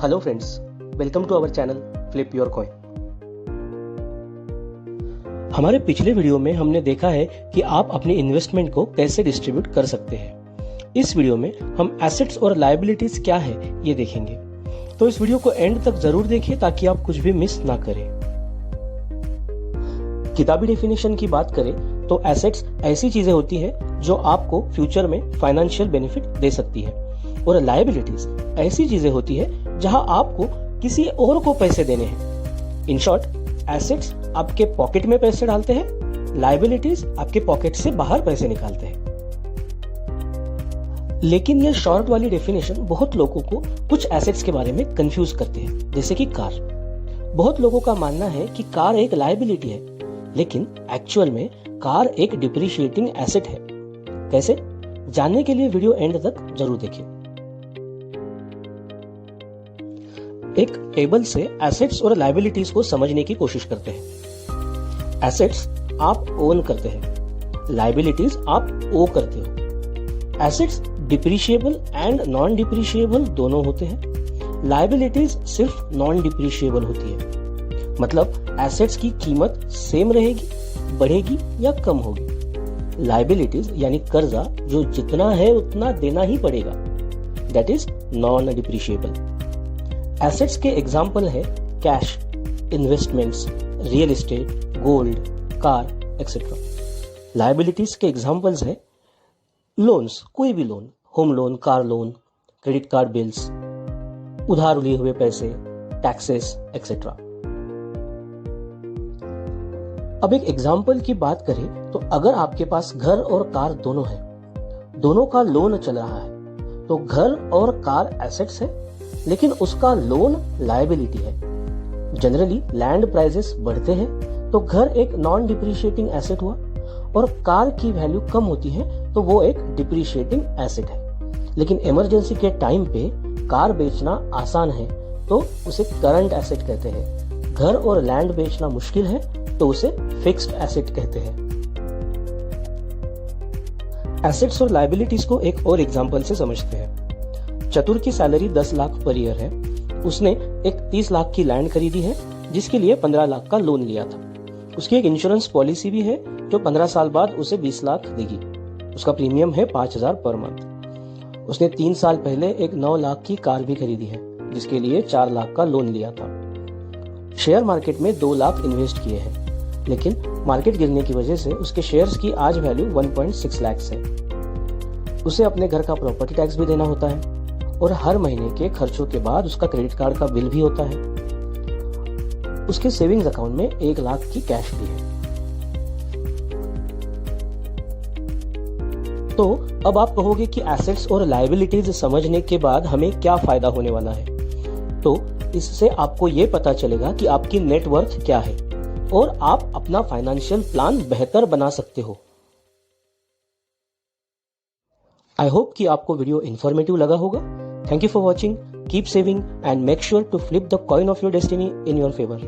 Hello friends, welcome to our channel flip your coin. हमारे पिछले video में हमने देखा है कि आप अपनी इन्वेस्टमेंट को कैसे डिस्ट्रीब्यूट कर सकते हैं। इस वीडियो में हम एसेट्स और लायबिलिटीज क्या है ये देखेंगे, तो इस वीडियो को एंड तक जरूर देखें ताकि आप कुछ भी मिस ना करें। किताबी डेफिनेशन की बात करें तो एसेट्स ऐसी चीजें होती हैं जो आपको फ्यूचर में फाइनेंशियल बेनिफिट दे सकती है, और लायबिलिटीज ऐसी चीजें होती है जहां आपको किसी और को पैसे देने हैं। इन शॉर्ट, एसेट्स आपके पॉकेट में पैसे डालते हैं, लायबिलिटीज आपके पॉकेट से बाहर पैसे निकालते हैं। लेकिन ये शॉर्ट वाली डेफिनेशन बहुत लोगों को कुछ एसेट्स के बारे में कंफ्यूज करते हैं, जैसे कि कार। बहुत लोगों का मानना है कि कार एक लायबिलिटी है, लेकिन एक्चुअल में कार एक डिप्रिशिएटिंग एसेट है। कैसे जानने के लिए वीडियो एंड तक जरूर देखिए। एक टेबल से एसेट्स और लायबिलिटीज को समझने की कोशिश करते हैं। एसेट्स आप ओन करते हैं, लायबिलिटीज आप ओ करते हो। Assets depreciable and non depreciable दोनों होते हैं, लायबिलिटीज सिर्फ नॉन डिप्रिशिएबल होती है। मतलब एसेट्स की कीमत सेम रहेगी, बढ़ेगी या कम होगी। लायबिलिटीज यानी कर्जा जो जितना है उतना देना ही पड़ेगा, that is non depreciable. Assets के एग्जाम्पल है cash, investments, real estate, gold, car etcetera. Liabilities के एग्जाम्पल्स है लोन्स, कोई भी loan, home loan, car loan, credit card bills, उधार लिए हुए पैसे, टैक्सेस एक्सेट्रा। अब एक एग्जाम्पल की बात करें तो अगर आपके पास घर और कार दोनों है, दोनों का लोन चल रहा है, तो घर और कार एसेट्स है, लेकिन उसका लोन लायबिलिटी है। जनरली लैंड प्राइसेस बढ़ते हैं तो घर एक नॉन डिप्रिशिएटिंग एसेट हुआ, और कार की वैल्यू कम होती है तो वो एक डिप्रिशिएटिंग एसेट है। लेकिन इमरजेंसी के टाइम पे कार बेचना आसान है तो उसे करंट एसेट कहते हैं। घर और लैंड बेचना मुश्किल है तो उसे फिक्स्ड एसेट कहते हैं। एसेट्स और लायबिलिटीज को एक और एग्जांपल से समझते हैं। चतुर की सैलरी 10 लाख पर ईयर है। उसने एक 30 लाख की लैंड खरीदी है जिसके लिए 15 लाख का लोन लिया था। उसकी एक इंश्योरेंस पॉलिसी भी है जो 15 साल बाद उसे 20 लाख देगी। उसका प्रीमियम है 5,000 पर मंथ। उसने 3 साल पहले एक 9 लाख की कार भी खरीदी है जिसके लिए 4 लाख का लोन लिया था। शेयर मार्केट में 2 लाख इन्वेस्ट किए हैं, लेकिन मार्केट गिरने की वजह से उसके शेयर्स की आज वैल्यू 1.6 लाख है। उसे अपने घर का प्रॉपर्टी टैक्स भी देना होता है, और हर महीने के खर्चों के बाद उसका क्रेडिट कार्ड का बिल भी होता है। उसके सेविंग्स अकाउंट में 1 लाख की कैश भी है। तो अब आप कहोगे कि एसेट्स और लायबिलिटीज समझने के बाद हमें क्या फायदा होने वाला है। तो इससे आपको ये पता चलेगा कि आपकी नेटवर्थ क्या है और आप अपना फाइनेंशियल प्लान बेहतर बना सकते हो। आई होप कि आपको वीडियो इंफॉर्मेटिव लगा होगा। Thank you for watching. Keep saving and make sure to flip the coin of your destiny in your favor.